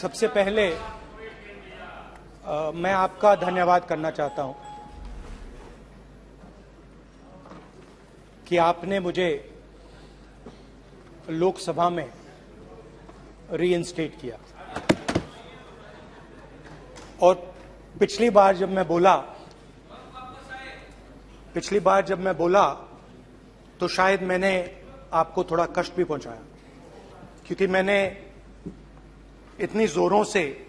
सबसे पहले मैं आपका धन्यवाद करना चाहता हूं कि आपने मुझे लोकसभा में रीइंस्टेट किया। और पिछली बार जब मैं बोला तो शायद मैंने आपको थोड़ा कष्ट भी पहुंचाया, क्योंकि मैंने इतनी जोरों से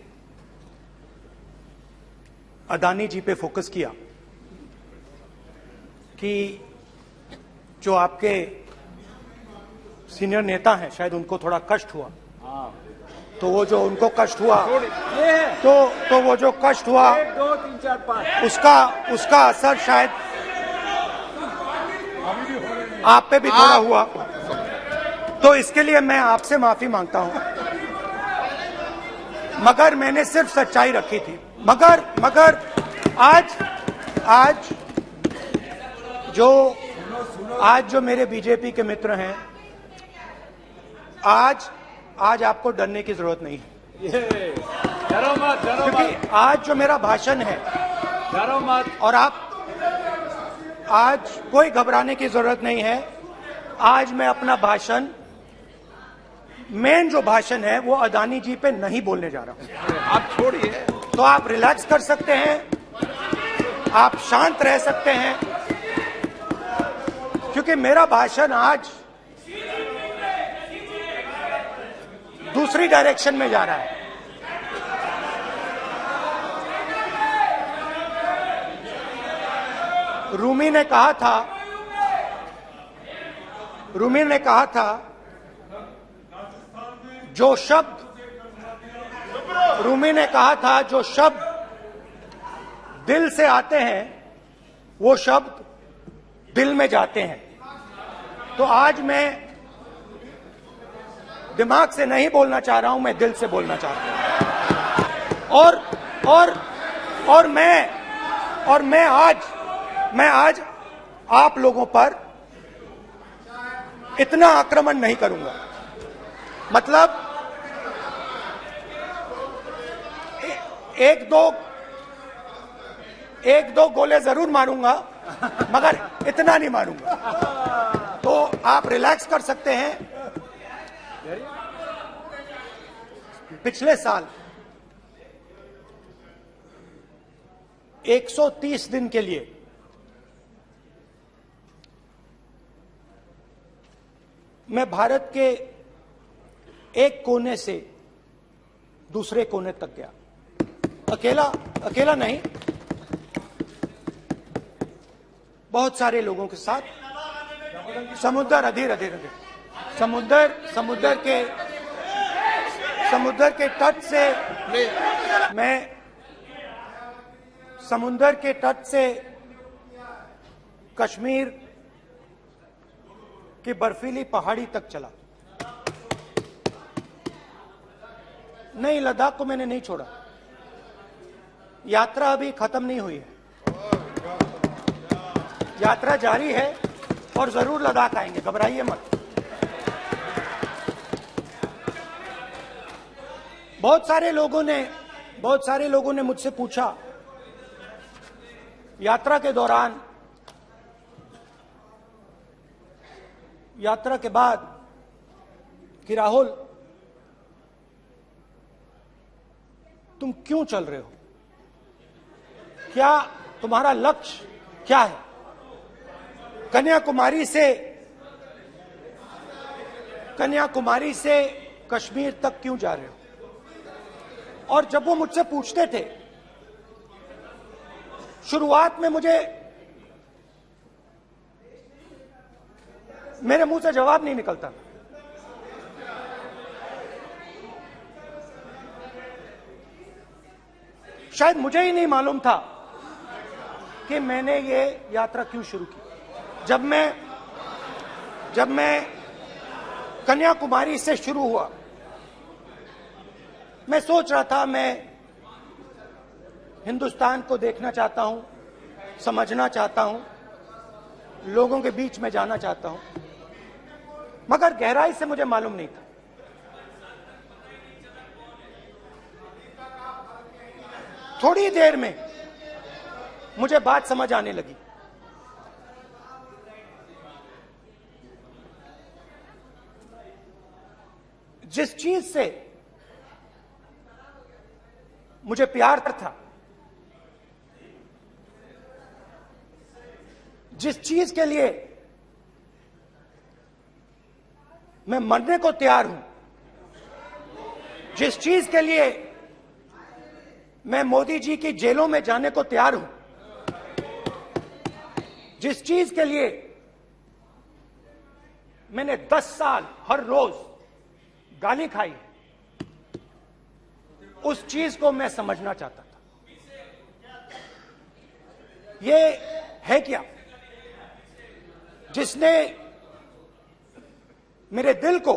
अदानी जी पे फोकस किया कि जो आपके सीनियर नेता हैं शायद उनको थोड़ा कष्ट हुआ। तो वो जो उनको कष्ट हुआ तो वो जो कष्ट हुआ 1, 2, 3, 4, 5 उसका असर शायद आप पे भी थोड़ा हुआ। तो इसके लिए मैं आपसे माफी मांगता हूं, मगर मैंने सिर्फ सच्चाई रखी थी। मगर आज जो मेरे बीजेपी के मित्र हैं, आज आपको डरने की जरूरत नहीं है। डरो मत, क्योंकि आज जो मेरा भाषण है, डरो मत। और आज कोई घबराने की जरूरत नहीं है। आज मैं अपना भाषण, मेन जो भाषण है वो अदानी जी पे नहीं बोलने जा रहा हूं। आप छोड़िए, तो आप रिलैक्स कर सकते हैं, आप शांत रह सकते हैं, क्योंकि मेरा भाषण आज दूसरी डायरेक्शन में जा रहा है। रूमी ने कहा था जो शब्द दिल से आते हैं वो शब्द दिल में जाते हैं। तो आज मैं दिमाग से नहीं बोलना चाह रहा हूं, मैं दिल से बोलना चाह रहा हूं। और मैं आज आप लोगों पर इतना आक्रमण नहीं करूंगा। मतलब एक दो गोले जरूर मारूंगा, मगर इतना नहीं मारूंगा। तो आप रिलैक्स कर सकते हैं। पिछले साल 130 दिन के लिए मैं भारत के एक कोने से दूसरे कोने तक गया, अकेला नहीं, बहुत सारे लोगों के साथ। समुद्र के तट से समुद्र के तट से कश्मीर की बर्फीली पहाड़ी तक चला। नहीं, लद्दाख को मैंने नहीं छोड़ा। यात्रा अभी खत्म नहीं हुई है, यात्रा जारी है और जरूर लद्दाख आएंगे, घबराइए मत। बहुत सारे लोगों ने मुझसे पूछा यात्रा के बाद कि राहुल तुम क्यों चल रहे हो, क्या तुम्हारा लक्ष्य क्या है, कन्याकुमारी से कश्मीर तक क्यों जा रहे हो। और जब वो मुझसे पूछते थे, शुरुआत में मेरे मुंह से जवाब नहीं निकलता। शायद मुझे ही नहीं मालूम था कि मैंने ये यात्रा क्यों शुरू की। जब मैं कन्याकुमारी से शुरू हुआ, मैं सोच रहा था मैं हिंदुस्तान को देखना चाहता हूं, समझना चाहता हूं, लोगों के बीच में जाना चाहता हूं, मगर गहराई से मुझे मालूम नहीं था थोड़ी देर में मुझे बात समझ आने लगी। जिस चीज से मुझे प्यार था, जिस चीज के लिए मैं मरने को तैयार हूं, जिस चीज के लिए मैं मोदी जी की जेलों में जाने को तैयार हूं, जिस चीज के लिए मैंने 10 साल हर रोज गाली खाई, उस चीज को मैं समझना चाहता था। ये है क्या जिसने मेरे दिल को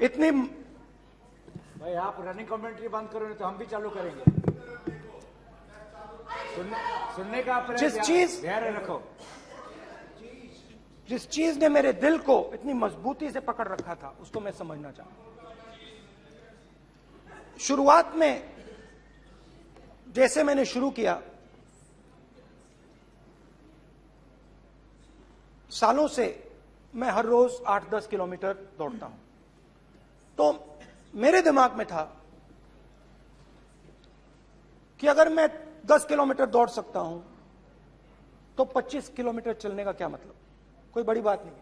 इतनी, भाई आप रनिंग कमेंट्री बंद करो नहीं तो हम भी चालू करेंगे। सुनने का अपने जिस चीज धैर्य रखो। जिस चीज ने मेरे दिल को इतनी मजबूती से पकड़ रखा था, उसको मैं समझना चाहता। शुरुआत में जैसे मैंने शुरू किया, सालों से मैं हर रोज 8-10 किलोमीटर दौड़ता हूं, तो मेरे दिमाग में था कि अगर मैं 10 किलोमीटर दौड़ सकता हूं तो 25 किलोमीटर चलने का क्या मतलब, कोई बड़ी बात नहीं।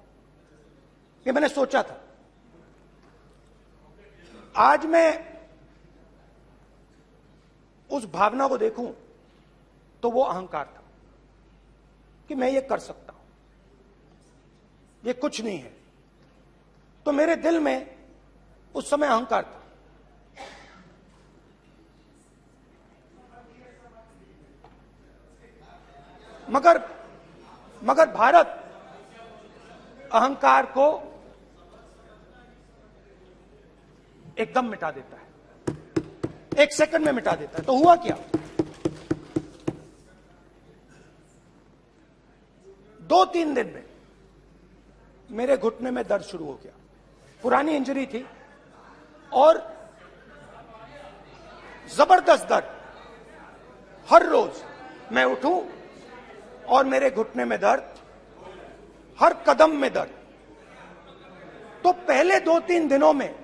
ये मैंने सोचा था। आज मैं उस भावना को देखूं तो वो अहंकार था कि मैं ये कर सकता हूं, ये कुछ नहीं है। तो मेरे दिल में उस समय अहंकार था। मगर भारत अहंकार को एकदम मिटा देता है, 1 सेकंड में मिटा देता है। तो हुआ क्या, 2-3 दिन में मेरे घुटने में दर्द शुरू हो गया। पुरानी इंजरी थी और जबरदस्त दर्द। हर रोज मैं उठूं और मेरे घुटने में दर्द, हर कदम में दर्द। तो पहले 2-3 दिनों में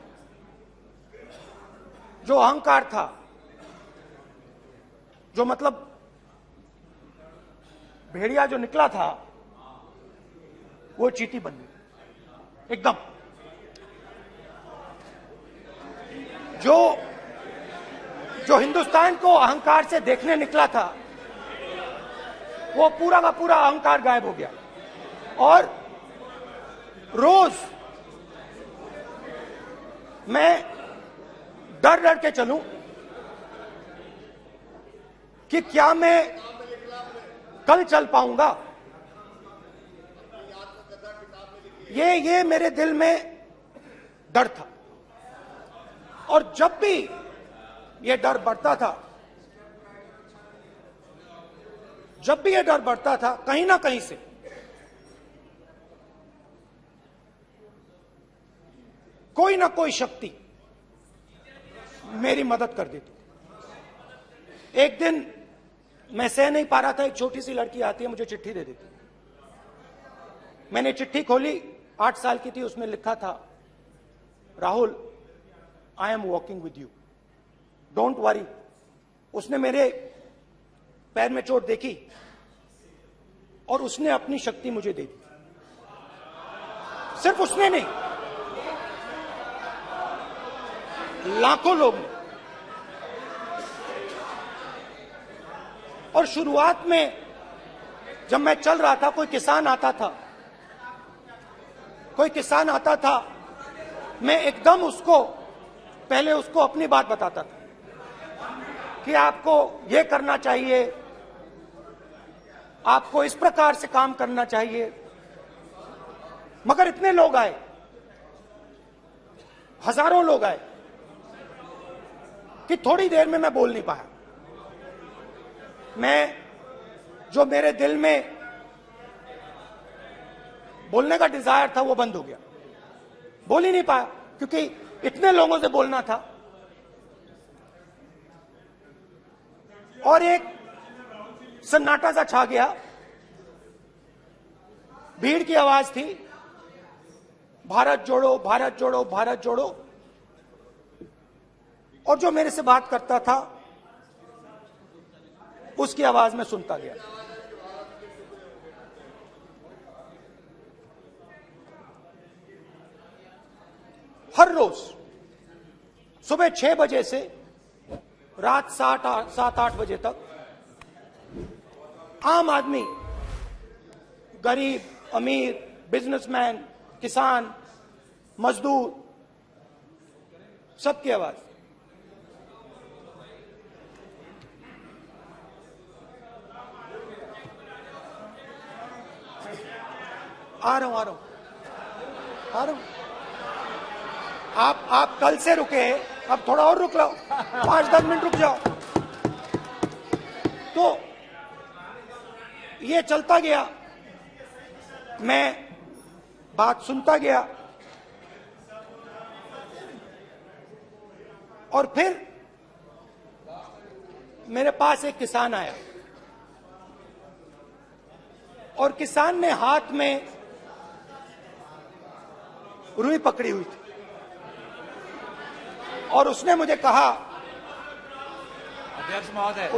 जो अहंकार था, जो मतलब भेड़िया जो निकला था, वो चींटी बन गई एकदम। जो हिंदुस्तान को अहंकार से देखने निकला था, वो पूरा का पूरा अहंकार गायब हो गया। और रोज मैं डर डर के चलूं कि क्या मैं कल चल पाऊंगा। ये मेरे दिल में डर था। और जब भी ये डर बढ़ता था, कहीं ना कहीं से कोई ना कोई शक्ति मेरी मदद कर देती। एक दिन मैं सह नहीं पा रहा था, एक छोटी सी लड़की आती है, मुझे चिट्ठी दे देती। मैंने चिट्ठी खोली, 8 साल की थी, उसमें लिखा था, Rahul, I am walking with you, don't worry. उसने मेरे पैर में चोट देखी और उसने अपनी शक्ति मुझे दे दी। सिर्फ उसने नहीं, लाखों लोग ने। और शुरुआत में जब मैं चल रहा था, कोई किसान आता था, मैं एकदम पहले उसको अपनी बात बताता था कि आपको ये करना चाहिए, आपको इस प्रकार से काम करना चाहिए। मगर इतने लोग आए, हजारों लोग आए कि थोड़ी देर में मैं बोल नहीं पाया। जो मेरे दिल में बोलने का डिजायर था, वो बंद हो गया। बोल ही नहीं पाया क्योंकि इतने लोगों से बोलना था। और एक सन्नाटा सा छा गया। भीड़ की आवाज थी, भारत जोड़ो, भारत जोड़ो, भारत जोड़ो। और जो मेरे से बात करता था उसकी आवाज में सुनता गया। हर रोज सुबह 6 बजे से रात 7-8 बजे तक आम आदमी, गरीब, अमीर, बिजनेसमैन, किसान, मजदूर, सबकी आवाज। आ रहा हूं। आप कल से रुके, अब थोड़ा और रुक लो, 5-10 मिनट रुक जाओ। तो ये चलता गया, मैं बात सुनता गया। और फिर मेरे पास एक किसान आया और किसान ने हाथ में रुई पकड़ी हुई थी और उसने मुझे कहा, अध्यक्ष महोदय,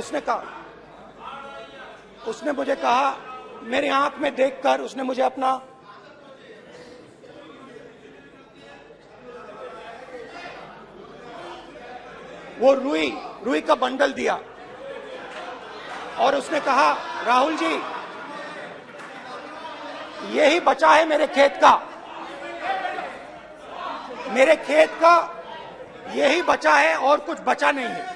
उसने मुझे कहा, मेरी आंख में देखकर उसने मुझे अपना वो रुई का बंडल दिया और उसने कहा, राहुल जी, यही बचा है मेरे खेत का यही बचा है और कुछ बचा नहीं है।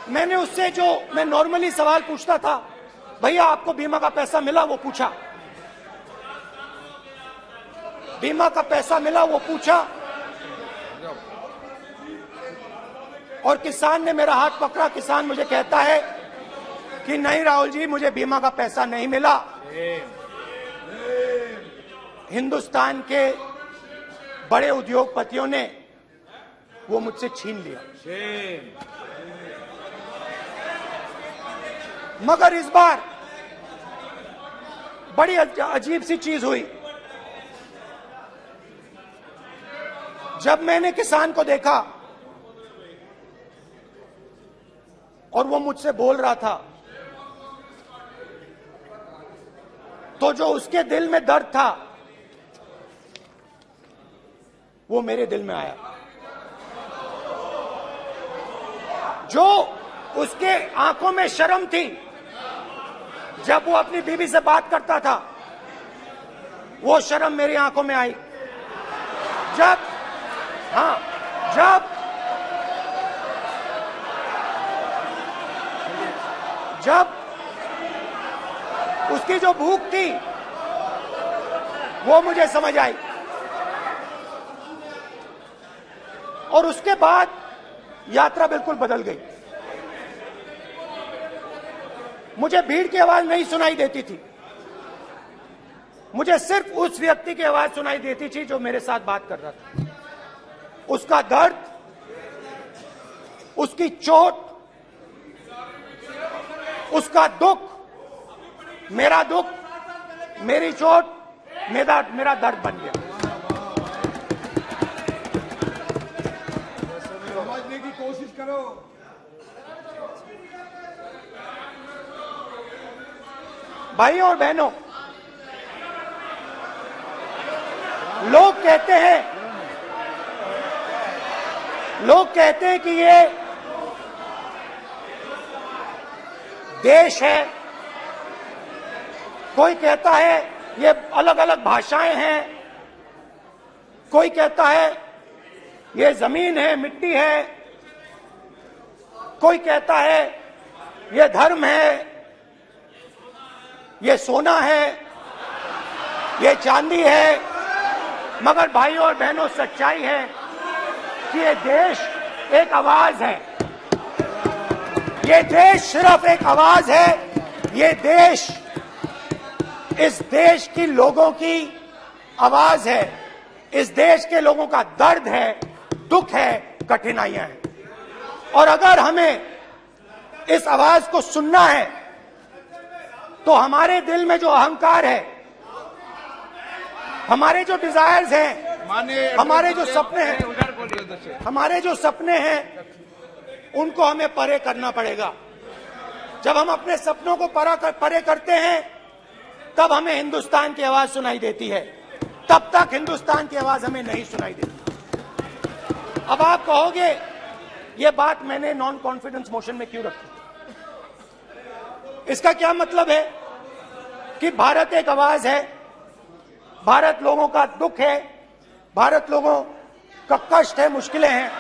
मैंने उससे जो मैं नॉर्मली सवाल पूछता था, भैया आपको बीमा का पैसा मिला, वो पूछा। बीमा का पैसा मिला, वो पूछा। और किसान ने मेरा हाथ पकड़ा। किसान मुझे कहता है कि नहीं राहुल जी, मुझे बीमा का पैसा नहीं मिला। हिंदुस्तान के बड़े उद्योगपतियों ने वो मुझसे छीन लिया। मगर इस बार बड़ी अजीब सी चीज हुई। जब मैंने किसान को देखा और वो मुझसे बोल रहा था, तो जो उसके दिल में दर्द था वो मेरे दिल में आया। जो उसके आंखों में शर्म थी जब वो अपनी बीवी से बात करता था, वो शर्म मेरी आंखों में आई। जब उसकी जो भूख थी वो मुझे समझ आई। और उसके बाद यात्रा बिल्कुल बदल गई। मुझे भीड़ की आवाज नहीं सुनाई देती थी, मुझे सिर्फ उस व्यक्ति की आवाज सुनाई देती थी जो मेरे साथ बात कर रहा था। उसका दर्द, उसकी चोट, उसका दुख, मेरा दुख, मेरी चोट, मेरा दर्द बन गया। समझने की कोशिश करो। भाइयों और बहनों, लोग कहते हैं कि ये देश है, कोई कहता है ये अलग अलग भाषाएं हैं, कोई कहता है ये जमीन है, मिट्टी है, कोई कहता है ये धर्म है, ये सोना है, ये चांदी है। मगर भाइयों और बहनों, सच्चाई है कि ये देश एक आवाज है। ये देश सिर्फ एक आवाज है। ये देश, इस देश की लोगों की आवाज है। इस देश के लोगों का दर्द है, दुख है, कठिनाइयां हैं। और अगर हमें इस आवाज को सुनना है तो हमारे दिल में जो अहंकार है, हमारे जो डिजायर्स हैं, हमारे जो सपने हैं, हमारे जो सपने हैं, उनको हमें परे करना पड़ेगा। जब हम अपने सपनों को परे करते हैं तब हमें हिंदुस्तान की आवाज सुनाई देती है, तब तक हिंदुस्तान की आवाज हमें नहीं सुनाई देती। अब आप कहोगे ये बात मैंने नॉन कॉन्फिडेंस मोशन में क्यों रखी? इसका क्या मतलब है कि भारत एक आवाज है, भारत लोगों का दुख है, भारत लोगों का कष्ट है, मुश्किलें हैं,